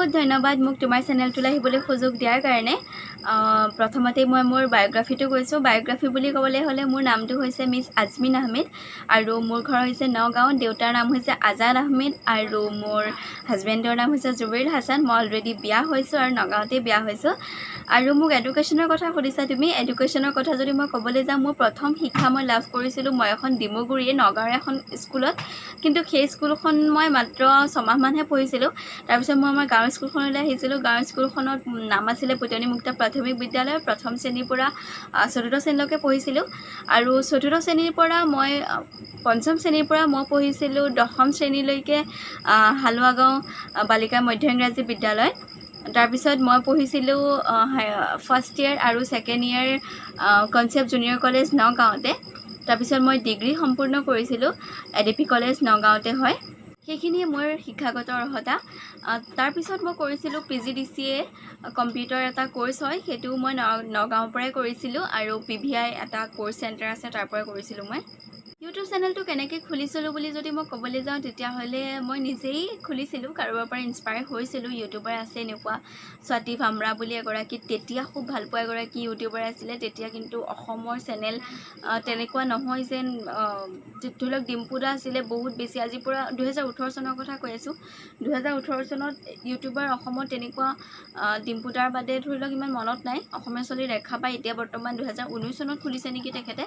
বহুত ধন্যবাদ মোক তোমাৰ চেনেলটোলৈ আহিবলৈ সুযোগ দিয়াৰ কাৰণে। প্ৰথমতে মই মোৰ বায়োগ্ৰাফিটো কৈছোঁ। বায়োগ্ৰাফি বুলি ক'বলৈ হ'লে মোৰ নামটো হৈছে মিছ আজমিন আহমেদ আৰু মোৰ ঘৰ হৈছে নগাঁও। দেউতাৰ নাম হৈছে আজাদ আহমেদ আৰু মোৰ হাজবেণ্ডৰ নাম হৈছে জুবেইৰ হাছান। মই অলৰেডি বিয়া হৈছোঁ আৰু নগাঁৱতে বিয়া হৈছোঁ। আৰু মোক এডুকেশ্যনৰ কথা সুধিছা তুমি। এডুকেশ্যনৰ কথা যদি মই ক'বলৈ যাওঁ, মোৰ প্ৰথম শিক্ষা মই লাভ কৰিছিলোঁ মই এখন ডিমুগুৰিয়ে নগাঁৱৰ এখন স্কুলত। কিন্তু সেই স্কুলখন মই মাত্ৰ 6 মাহমানহে পঢ়িছিলোঁ। তাৰপিছত মই আমাৰ গাঁৱৰ স্কুলখনলৈ আহিছিলোঁ। গাঁৱৰ স্কুলখনত নাম আছিলে পুতনি মুক্তা প্ৰাথমিক বিদ্যালয়। প্ৰথম শ্ৰেণীৰ পৰা 4ৰ্থ শ্ৰেণীলৈকে পঢ়িছিলোঁ আৰু 4ৰ্থ শ্ৰেণীৰ পৰা মই 5ম শ্ৰেণীৰ পৰা মই পঢ়িছিলোঁ 10ম শ্ৰেণীলৈকে হালোৱাগাঁও বালিকা মধ্য ইংৰাজী বিদ্যালয়। তাৰপিছত মই পঢ়িছিলোঁ ফাৰ্ষ্ট ইয়েৰ আৰু second year concept junior college নগাঁৱতে। তাৰপিছত মই ডিগ্ৰী সম্পূৰ্ণ কৰিছিলোঁ ADP কলেজ নগাঁৱতে হয়। সেইখিনিয়ে মোৰ শিক্ষাগত অৰ্হতা। তাৰপিছত মই কৰিছিলোঁ PGDCA কম্পিউটাৰ এটা কোৰ্চ হয়, সেইটো মই নগাঁৱৰ পৰাই কৰিছিলোঁ আৰু PVI এটা কোৰ্চ চেণ্টাৰ আছে তাৰ পৰাই কৰিছিলোঁ মই। ইউটিউব চেনেলটো কেনেকৈ খুলিছিলোঁ বুলি যদি মই ক'বলৈ যাওঁ, তেতিয়াহ'লে মই নিজেই খুলিছিলোঁ, কাৰোবাৰ পৰা ইনস্পায়াৰ হৈছিলোঁ। ইউটিউবাৰ আছে এনেকুৱা স্বাতী ভামৰা বুলি এগৰাকী, তেতিয়া খুব ভাল পোৱা এগৰাকী ইউটিউবাৰ আছিলে। তেতিয়া কিন্তু অসমৰ চেনেল তেনেকুৱা নহয় যেন, ধৰি লওক ডিম্পু দা আছিলে বহুত বেছি। আজিৰ পৰা 2018 চনৰ কথা কৈ আছোঁ। 2018 চনত ইউটিউবাৰ অসমত তেনেকুৱা ডিম্পু দাৰ বাদে ধৰি লওক ইমান মনত নাই। অসমীয়া ছোৱালী ৰেখা পাই এতিয়া বৰ্তমান 2019 চনত খুলিছে নেকি তেখেতে।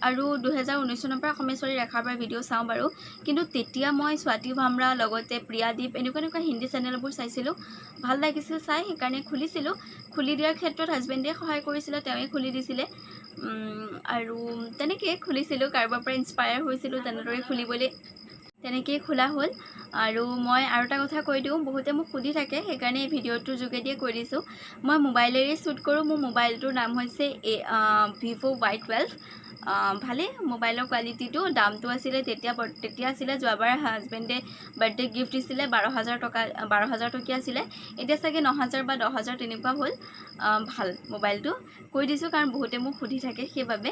আৰু 2019 চনৰ পৰা অসমীয়া ছোৱালী ৰেখাৰ পৰা ভিডিঅ' চাওঁ বাৰু। কিন্তু তেতিয়া মই স্বাতী ভামৰা লগতে প্ৰিয়াদীপ এনেকুৱা হিন্দী চেনেলবোৰ চাইছিলোঁ, ভাল লাগিছিল চাই, সেইকাৰণে খুলিছিলোঁ। খুলি দিয়াৰ ক্ষেত্ৰত হাজবেণ্ডে সহায় কৰিছিলে, তেওঁৱে খুলি দিছিলে আৰু তেনেকৈয়ে খুলিছিলোঁ। কাৰোবাৰ পৰা ইনস্পায়াৰ হৈছিলোঁ তেনেদৰে খুলিবলৈ, তেনেকৈয়ে খোলা হ'ল। আৰু মই আৰু এটা কথা কৈ দিওঁ, বহুতে মোক সুধি থাকে, সেইকাৰণে এই ভিডিঅ'টোৰ যোগেদিয়ে কৈ দিছোঁ। মই মোবাইলেৰে শ্বুট কৰোঁ। মোৰ মোবাইলটোৰ নাম হৈছে Vivo Y12। ভালেই মোবাইলৰ কোৱালিটিটো। দামটো আছিলে তেতিয়া আছিলে, যোৱাবাৰ হাজবেণ্ডে বাৰ্থডে গিফ্ট দিছিলে 12,000 টকীয়া আছিলে। এতিয়া চাগে 9,000 বা 10,000 তেনেকুৱা হ'ল। ভাল মোবাইলটো কৈ দিছোঁ কাৰণ বহুতে মোক সুধি থাকে সেইবাবে।